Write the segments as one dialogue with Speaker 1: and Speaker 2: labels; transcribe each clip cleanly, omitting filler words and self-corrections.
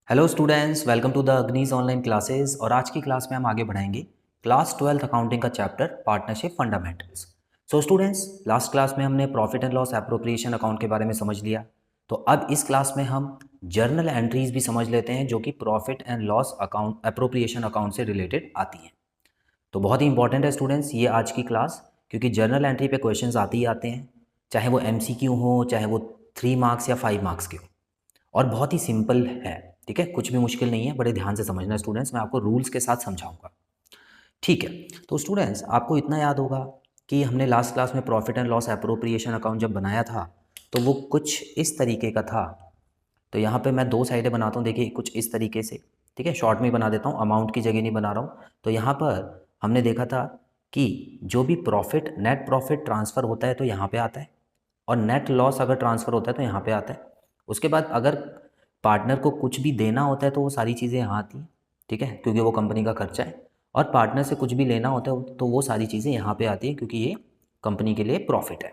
Speaker 1: Hello students, welcome to the Agnees online classes. और आज की क्लास में हम आगे बढ़ाएंगे क्लास 12th अकाउंटिंग का chapter partnership fundamentals. So students, last class में हमने profit and loss appropriation account के बारे में समझ लिया। तो अब इस क्लास में हम जर्नल एंट्रीज भी समझ लेते हैं जो कि profit and loss account appropriation account से रिलेटेड आती हैं। तो बहुत ही इंपॉर्टेंट है स्टूडेंट्स ये आज की क्लास, क्योंकि जर्नल एंट्री पे क्वेश्चंस आते ही आते हैं, चाहे वो MCQ हो, चाहे वो 3 मार्क्स या 5 मार्क्स के हो। और बहुत ही सिंपल है, ठीक है, कुछ भी मुश्किल नहीं है। बड़े ध्यान से समझना स्टूडेंट्स, मैं आपको रूल्स के साथ समझाऊंगा, ठीक है। तो स्टूडेंट्स, आपको इतना याद होगा कि हमने लास्ट क्लास में profit and loss appropriation account जब बनाया था तो वो कुछ इस तरीके का था। तो यहाँ पे मैं 2 साइडें बनाता हूँ, देखिए कुछ इस तरीके से, ठीक है। शॉर्ट में ही बना देता हूँ, अमाउंट की जगह नहीं बना रहा हूँ। तो यहाँ पर हमने देखा था कि जो भी प्रॉफिट, नेट प्रॉफिट ट्रांसफ़र होता है तो यहाँ पे आता है, और नेट लॉस अगर ट्रांसफ़र होता है तो यहाँ पे आता है। उसके बाद अगर पार्टनर को कुछ भी देना होता है तो वो सारी चीज़ें यहाँ आती हैं, ठीक है, क्योंकि वो कंपनी का खर्चा है। और पार्टनर से कुछ भी लेना होता है तो वो सारी चीज़ें यहाँ पे आती हैं, क्योंकि ये कंपनी के लिए प्रॉफिट है,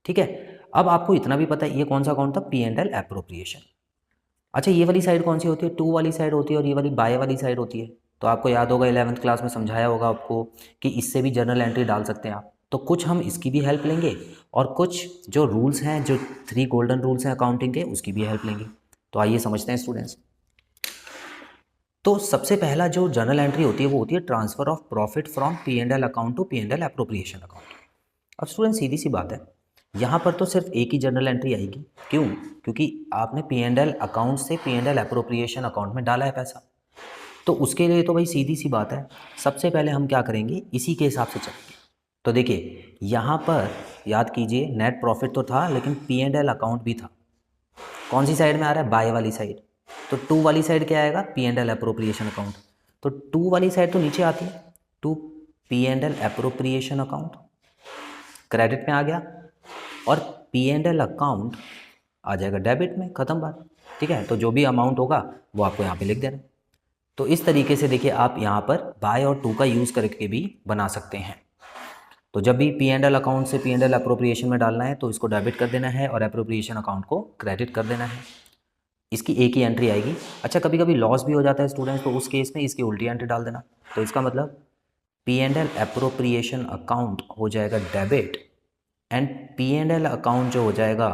Speaker 1: ठीक है। अब आपको इतना भी पता है ये कौन सा अकाउंट था, P&L एप्रोप्रिएशन। अच्छा, ये वाली साइड कौन सी होती है, टू वाली साइड होती है, और ये वाली बाय वाली साइड होती है। तो आपको याद होगा 11th क्लास में समझाया होगा आपको कि इससे भी जर्नल एंट्री डाल सकते हैं आप। तो कुछ हम इसकी भी हेल्प लेंगे, और कुछ जो रूल्स हैं, जो 3 गोल्डन रूल्स हैं अकाउंटिंग के, उसकी भी हेल्प लेंगे। तो आइए समझते हैं स्टूडेंट्स। तो सबसे पहला जो जर्नल एंट्री होती है वो होती है transfer of profit from P&L account to P&L appropriation account. अब स्टूडेंट सीधी सी बात है, यहाँ पर तो सिर्फ एक ही जर्नल एंट्री आएगी। क्यों? क्योंकि आपने P&L अकाउंट से P&L एप्रोप्रिएशन अकाउंट में डाला है पैसा। तो उसके लिए तो भाई सीधी सी बात है, सबसे पहले हम क्या करेंगे, इसी के हिसाब से चलेंगे। तो देखिए यहाँ पर याद कीजिए, नेट प्रॉफिट तो था लेकिन P&L अकाउंट भी था। कौन सी साइड में आ रहा है, बाय वाली साइड। तो टू वाली साइड क्या आएगा, P&L एप्रोप्रिएशन अकाउंट। तो टू वाली साइड तो नीचे आती है, to P&L appropriation account credit में आ गया, और P&L अकाउंट आ जाएगा डेबिट में, ख़त्म बात, ठीक है। तो जो भी अमाउंट होगा वो आपको यहाँ पे लिख देना। तो इस तरीके से देखिए आप यहाँ पर बाय और टू का यूज़ करके भी बना सकते हैं। तो जब भी P&L अकाउंट से P&L एप्रोप्रिएशन में डालना है तो इसको डेबिट कर देना है, और एप्रोप्रिएशन अकाउंट को क्रेडिट कर देना है। इसकी एक ही एंट्री आएगी। अच्छा, कभी कभी लॉस भी हो जाता है स्टूडेंट्स, तो उस केस में इसकी उल्टी एंट्री डाल देना। तो इसका मतलब P&L एप्रोप्रिएशन अकाउंट हो जाएगा डेबिट, एंड P&L अकाउंट जो हो जाएगा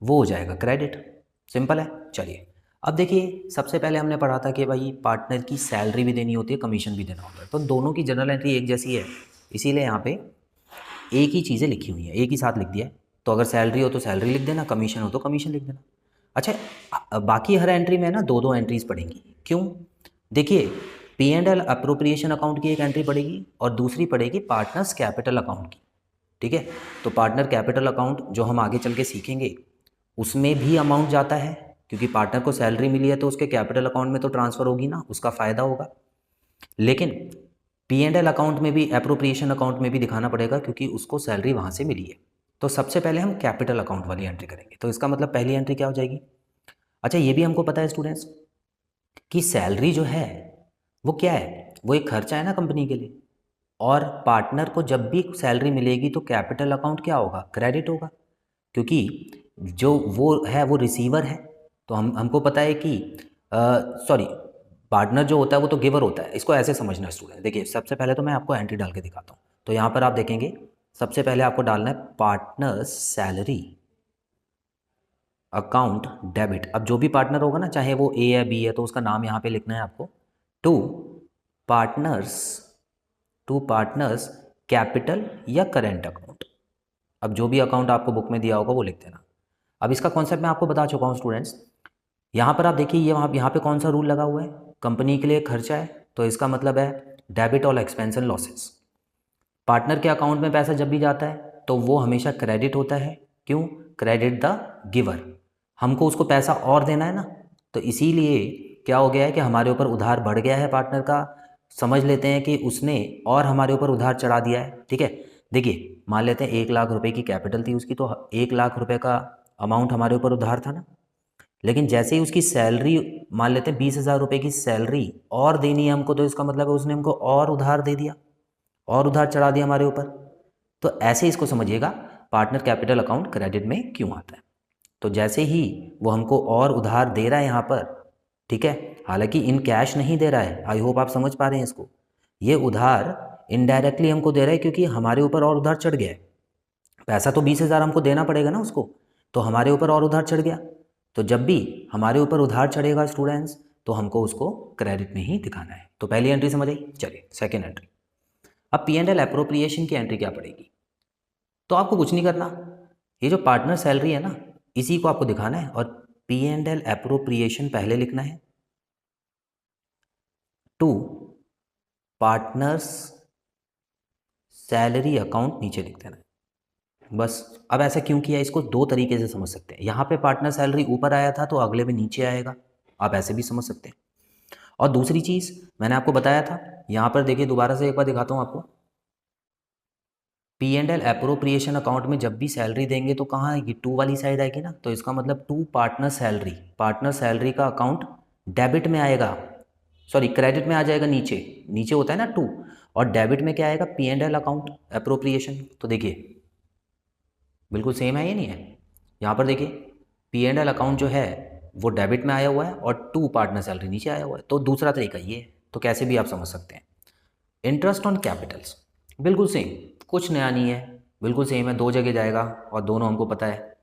Speaker 1: वो हो जाएगा क्रेडिट। सिंपल है। चलिए अब देखिए, सबसे पहले हमने पढ़ा था कि भाई पार्टनर की सैलरी भी देनी होती है, कमीशन भी देना होता है। तो दोनों की जनरल एंट्री एक जैसी है, इसीलिए यहाँ पे एक ही चीज़ें लिखी हुई हैं, एक ही साथ लिख दिया है। तो अगर सैलरी हो तो सैलरी लिख देना, कमीशन हो तो कमीशन लिख देना। अच्छा, बाकी हर एंट्री में ना दो दो एंट्रीज पड़ेंगी। क्यों? देखिए, P&L अप्रोप्रिएशन अकाउंट की एक एंट्री पड़ेगी और दूसरी पड़ेगी पार्टनर्स कैपिटल अकाउंट की, ठीक है। तो पार्टनर कैपिटल अकाउंट जो हम आगे चल के सीखेंगे उसमें भी अमाउंट जाता है, क्योंकि पार्टनर को सैलरी मिली है तो उसके कैपिटल अकाउंट में तो ट्रांसफ़र होगी ना, उसका फ़ायदा होगा। लेकिन P&L अकाउंट में भी, एप्रोप्रिएशन अकाउंट में भी दिखाना पड़ेगा, क्योंकि उसको सैलरी वहाँ से मिली है। तो सबसे पहले हम कैपिटल अकाउंट वाली एंट्री करेंगे। तो इसका मतलब पहली एंट्री क्या हो जाएगी। अच्छा, ये भी हमको पता है स्टूडेंट्स कि सैलरी जो है वो क्या है, वो एक खर्चा है ना कंपनी के लिए। और पार्टनर को जब भी सैलरी मिलेगी तो कैपिटल अकाउंट क्या होगा, क्रेडिट होगा, क्योंकि जो वो है वो रिसीवर है। तो हमको पता है कि सॉरी, पार्टनर जो होता है वो तो गिवर होता है। इसको ऐसे समझना स्टूडेंट। देखिए सबसे पहले तो मैं आपको एंट्री डाल के दिखाता हूँ। तो यहाँ पर आप देखेंगे सबसे पहले आपको डालना है पार्टनर सैलरी अकाउंट डेबिट। अब जो भी पार्टनर होगा ना, चाहे वो A है B है, तो उसका नाम यहाँ पे लिखना है आपको, to partners, to partners capital या करेंट अकाउंट। अब जो भी अकाउंट आपको बुक में दिया होगा वो लिख देना। अब इसका कॉन्सेप्ट मैं आपको बता चुका हूँ स्टूडेंट्स। यहाँ पर आप देखिए, ये वहाँ यहाँ पे कौन सा रूल लगा हुआ है, कंपनी के लिए खर्चा है, तो इसका मतलब है debit all expense and losses. Partner के अकाउंट में पैसा जब भी जाता है तो वो हमेशा क्रेडिट होता है। क्यों? क्रेडिट द गिवर, हमको उसको पैसा और देना है ना। तो इसीलिए क्या हो गया है कि हमारे ऊपर उधार बढ़ गया है पार्टनर का। समझ लेते हैं कि उसने और हमारे ऊपर उधार चढ़ा दिया है, ठीक है। देखिए मान लेते हैं 1 लाख रुपए की कैपिटल थी उसकी, तो 1 लाख रुपए का अमाउंट हमारे ऊपर उधार था ना। लेकिन जैसे ही उसकी सैलरी, मान लेते हैं 20,000 रुपये की सैलरी और देनी है हमको, तो इसका मतलब है उसने हमको और उधार दे दिया, और उधार चढ़ा दिया हमारे ऊपर। तो ऐसे इसको समझिएगा, पार्टनर कैपिटल अकाउंट क्रेडिट में क्यों आता है। तो जैसे ही वो हमको और उधार दे रहा है यहाँ पर, ठीक है, हालांकि इन कैश नहीं दे रहा है, आई होप आप समझ पा रहे हैं इसको, ये उधार इनडायरेक्टली हमको दे रहा है क्योंकि हमारे ऊपर और उधार चढ़ गया है। पैसा तो 20,000 हमको देना पड़ेगा ना उसको, तो हमारे ऊपर और उधार चढ़ गया। तो जब भी हमारे ऊपर उधार चढ़ेगा स्टूडेंट्स, तो हमको उसको क्रेडिट में ही दिखाना है। तो पहली एंट्री समझ आई। चलिए सेकेंड एंट्री। अब पी एंड एल एप्रोप्रिएशन की एंट्री क्या पड़ेगी? तो आपको कुछ नहीं करना, ये जो पार्टनर सैलरी है ना, इसी को आपको दिखाना है और पी एंड एल एप्रोप्रिएशन पहले लिखना है, टू पार्टनर्स सैलरी अकाउंट नीचे लिख देना है बस। अब ऐसा क्यों किया, इसको दो तरीके से समझ सकते हैं। यहाँ पे पार्टनर सैलरी ऊपर आया था तो अगले में नीचे आएगा, आप ऐसे भी समझ सकते हैं। और दूसरी चीज़ मैंने आपको बताया था, यहाँ पर देखिए दोबारा से एक बार दिखाता हूँ आपको, P and L appropriation account में जब भी सैलरी देंगे तो कहाँ आएगी, टू वाली साइड आएगी ना। तो इसका मतलब to partner salary, partner salary का अकाउंट डेबिट में आएगा, सॉरी क्रेडिट में आ जाएगा, नीचे नीचे होता है ना टू, और डेबिट में क्या आएगा, P and L account appropriation. तो देखिए बिल्कुल सेम है, ये नहीं है। यहाँ पर देखिए पी एंड एल अकाउंट जो है वो डेबिट में आया हुआ है और टू पार्टनर सैलरी नीचे आया हुआ है। तो दूसरा तरीका ये है, तो कैसे भी आप समझ सकते हैं। इंटरेस्ट ऑन कैपिटल्स बिल्कुल सेम, कुछ नया नहीं है, बिल्कुल सेम है, दो जगह जाएगा और दोनों हमको पता है।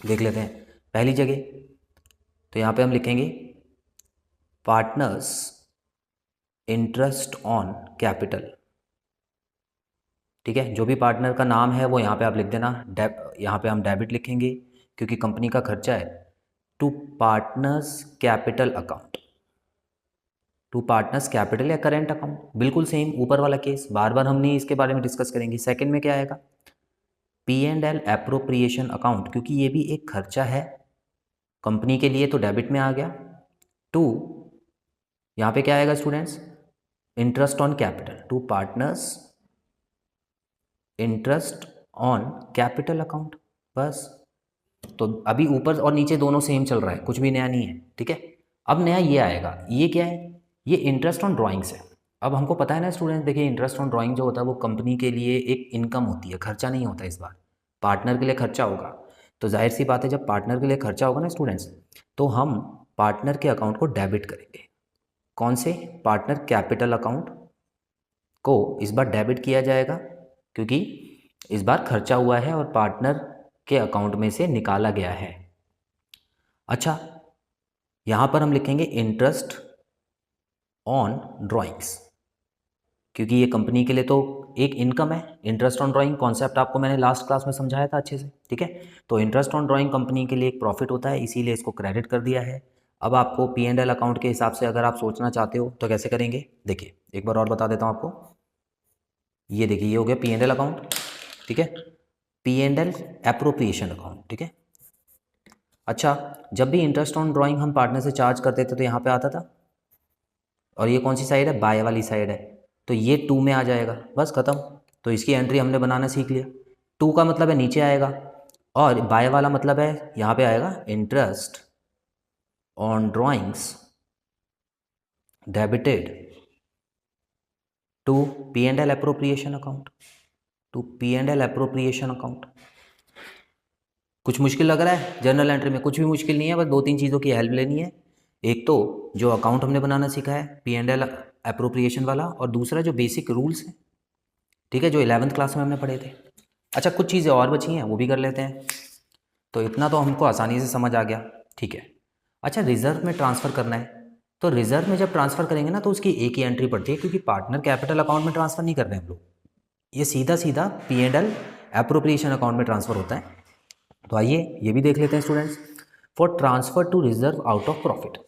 Speaker 1: देख लेते हैं पहली जगह, तो यहाँ पे हम लिखेंगे पार्टनर्स इंटरेस्ट ऑन कैपिटल, ठीक है। जो भी पार्टनर का नाम है वो यहाँ पे आप लिख देना, यहाँ पे हम डेबिट लिखेंगे क्योंकि कंपनी का खर्चा है, to partners capital account, to partners capital या करेंट अकाउंट, बिल्कुल सेम ऊपर वाला केस, बार बार हम नहीं इसके बारे में डिस्कस करेंगे। सेकंड में क्या आएगा, P and L appropriation account, क्योंकि ये भी एक खर्चा है कंपनी के लिए तो डेबिट में आ गया। टू यहाँ पे क्या आएगा students, interest on capital, to partners interest on capital account, बस। तो अभी ऊपर और नीचे दोनों सेम चल रहा है, कुछ भी नया नहीं है, ठीक है। अब नया ये आएगा, ये क्या है, ये इंटरेस्ट ऑन ड्राइंग्स है। अब हमको पता है ना स्टूडेंट, देखिए इंटरेस्ट ऑन ड्राइंग जो होता है वो कंपनी के लिए एक इनकम होती है, खर्चा नहीं होता। इस बार पार्टनर के लिए खर्चा होगा, तो जाहिर सी बात है जब पार्टनर के लिए खर्चा होगा ना स्टूडेंट्स, तो हम पार्टनर के अकाउंट को डेबिट करेंगे। कौन से, पार्टनर कैपिटल अकाउंट को इस बार डेबिट किया जाएगा क्योंकि इस बार खर्चा हुआ है और पार्टनर के अकाउंट में से निकाला गया है। अच्छा, यहाँ पर हम लिखेंगे इंटरेस्ट ऑन ड्राइंग्स, क्योंकि ये कंपनी के लिए तो एक इनकम है। इंटरेस्ट ऑन ड्राइंग कॉन्सेप्ट आपको मैंने लास्ट क्लास में समझाया था अच्छे से, ठीक है। तो इंटरेस्ट ऑन ड्राइंग कंपनी के लिए एक प्रॉफिट होता है, इसीलिए इसको क्रेडिट कर दिया है। अब आपको पी एंड एल अकाउंट के हिसाब से अगर आप सोचना चाहते हो तो कैसे करेंगे, देखिए एक बार और बता देता हूँ आपको। ये देखिए ये हो गया पी एंड एल अकाउंट, ठीक है, P and L appropriation account, ठीक है। अच्छा, जब भी इंटरेस्ट ऑन ड्राइंग हम पार्टनर से चार्ज करते थे तो यहाँ पे आता था, और ये कौन सी साइड है, बाय वाली साइड है, तो ये टू में आ जाएगा, बस खत्म। तो इसकी एंट्री हमने बनाना सीख लिया। टू का मतलब है नीचे आएगा, और बाय वाला मतलब है यहाँ पे आएगा interest on drawings debited to P and L appropriation account, to P and L appropriation account. कुछ मुश्किल लग रहा है जर्नल एंट्री में? कुछ भी मुश्किल नहीं है, बस दो तीन चीज़ों की हेल्प लेनी है। एक तो जो अकाउंट हमने बनाना सीखा है पी एंड एल एप्रोप्रिएशन वाला, और दूसरा जो बेसिक रूल्स हैं, ठीक है, जो 11th क्लास में हमने पढ़े थे। अच्छा, कुछ चीज़ें और बची हैं वो भी कर लेते हैं। तो इतना तो हमको आसानी से समझ आ गया, ठीक है। अच्छा, रिजर्व में ट्रांसफ़र करना है, तो रिजर्व में जब ट्रांसफ़र करेंगे ना तो उसकी एक ही एंट्री पड़ती है, क्योंकि पार्टनर कैपिटल अकाउंट में ट्रांसफ़र नहीं कर रहे हैं हम लोग, ये सीधा सीधा P and L appropriation account में ट्रांसफ़र होता है। तो आइए ये भी देख लेते हैं students. For transfer to reserve out of profit,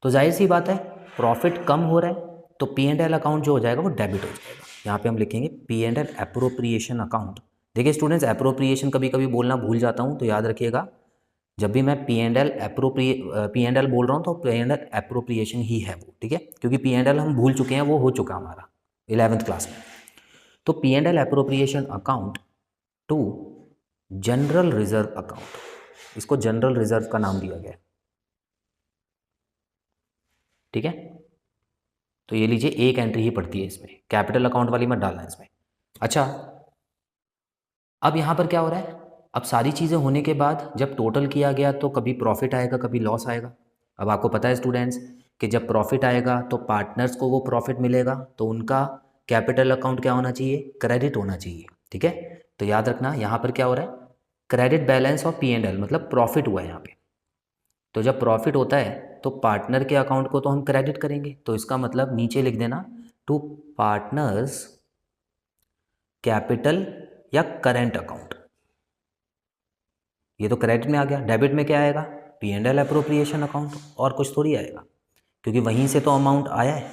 Speaker 1: तो जाहिर सी बात है प्रॉफिट कम हो रहा है तो पी एंड एल अकाउंट जो हो जाएगा वो डेबिट हो जाएगा। यहाँ पे हम लिखेंगे P and L appropriation account. देखिए स्टूडेंट्स, एप्रोप्रिएशन कभी कभी बोलना भूल जाता हूँ, तो याद रखिएगा जब भी मैं पी एंड एल बोल रहा हूँ तो पी एंड एल एप्रोप्रिएशन ही है वो, ठीक है, क्योंकि पी एंड एल हम भूल चुके हैं, वो हो चुका हमारा 11th क्लास में। तो P and L appropriation account to general reserve account, इसको जनरल रिजर्व का नाम दिया गया, ठीक है। तो ये लीजिए एक एंट्री ही पड़ती है इसमें, कैपिटल अकाउंट वाली मत डालना इसमें। अच्छा, अब यहाँ पर क्या हो रहा है, अब सारी चीज़ें होने के बाद जब टोटल किया गया तो कभी प्रॉफिट आएगा, कभी लॉस आएगा। अब आपको पता है स्टूडेंट्स कि जब प्रॉफिट आएगा तो पार्टनर्स को वो प्रॉफिट मिलेगा, तो उनका कैपिटल अकाउंट क्या होना चाहिए, क्रेडिट होना चाहिए। ठीक है, तो याद रखना यहाँ पर क्या हो रहा है, क्रेडिट बैलेंस ऑफ P&L, मतलब प्रॉफिट हुआ है यहाँ पे। तो जब प्रॉफिट होता है तो पार्टनर के अकाउंट को तो हम क्रेडिट करेंगे, तो इसका मतलब नीचे लिख देना टू पार्टनर्स कैपिटल या करेंट अकाउंट। ये तो क्रेडिट में आ गया। डेबिट में क्या आएगा, P&L अप्रोप्रिएशन अकाउंट, और कुछ थोड़ी आएगा, क्योंकि वहीं से तो अमाउंट आया है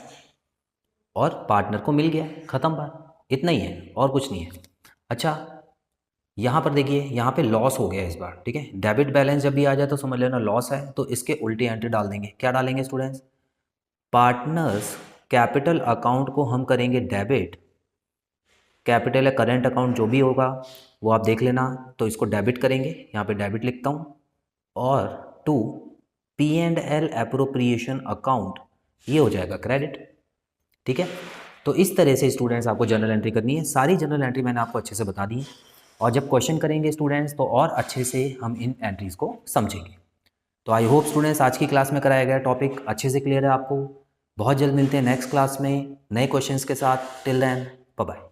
Speaker 1: और पार्टनर को मिल गया, ख़त्म बात, इतना ही है और कुछ नहीं है। अच्छा, यहाँ पर देखिए, यहाँ पे लॉस हो गया इस बार। ठीक है, डेबिट बैलेंस जब भी आ जाए तो समझ लेना लॉस है, तो इसके उल्टी एंट्री डाल देंगे। क्या डालेंगे स्टूडेंट्स, पार्टनर्स कैपिटल अकाउंट को हम करेंगे डेबिट, कैपिटल या करेंट अकाउंट जो भी होगा वो आप देख लेना, तो इसको डेबिट करेंगे, यहाँ पे डेबिट लिखता हूँ, और टू P&L अप्रोप्रिएशन अकाउंट ये हो जाएगा क्रेडिट। ठीक है, तो इस तरह से स्टूडेंट्स आपको जर्नल एंट्री करनी है। सारी जर्नल एंट्री मैंने आपको अच्छे से बता दी है, और जब क्वेश्चन करेंगे स्टूडेंट्स तो और अच्छे से हम इन एंट्रीज़ को समझेंगे। तो आई होप स्टूडेंट्स आज की क्लास में कराया गया टॉपिक अच्छे से क्लियर है आपको। बहुत जल्द मिलते हैं नेक्स्ट क्लास में नए क्वेश्चंस के साथ। Till then bye bye.